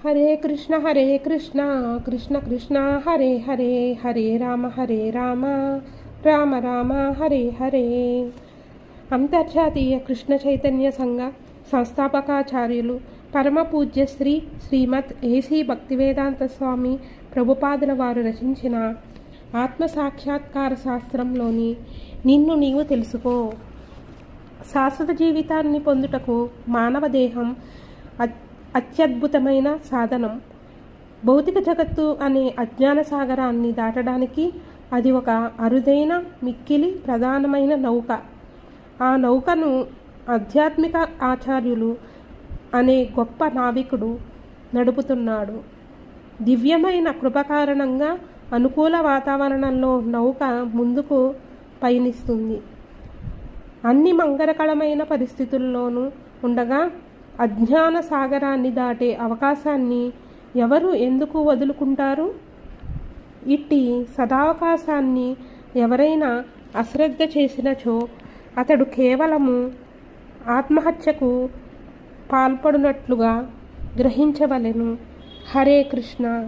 హరే కృష్ణ కృష్ణ కృష్ణ హరే హరే హరే రామ రామ రామ హరే హరే. అంతర్జాతీయ కృష్ణ చైతన్య సంఘ సంస్థాపకాచార్యులు పరమ పూజ్య శ్రీమద్ ఏసీ భక్తివేదాంత స్వామి ప్రభుపాదుల వారు రచించిన ఆత్మసాక్షాత్కార శాస్త్రంలోని నిన్ను నీవు తెలుసుకో. శాశ్వత జీవితాన్ని పొందుటకు మానవ దేహం అత్యద్భుతమైన సాధనం. భౌతిక జగత్తు అనే అజ్ఞాన సాగరాన్ని దాటడానికి అది ఒక అరుదైన మిక్కిలి ప్రధానమైన నౌక. ఆ నౌకను ఆధ్యాత్మిక ఆచార్యులు అనే గొప్ప నావికుడు నడుపుతున్నాడు. దివ్యమైన కృప కారణంగా అనుకూల వాతావరణంలో నౌక ముందుకు పయనిస్తుంది. అన్ని మంగళకరమైన పరిస్థితుల్లోనూ ఉండగా అజ్ఞాన సాగరాన్ని దాటే అవకాశాన్ని ఎవరు ఎందుకు వదులుకుంటారు? ఇట్టి సదావకాశాన్ని ఎవరైనా అశ్రద్ధ చేసినచో అతడు కేవలము ఆత్మహత్యకు పాల్పడినట్లుగా గ్రహించవలెను. హరే కృష్ణ.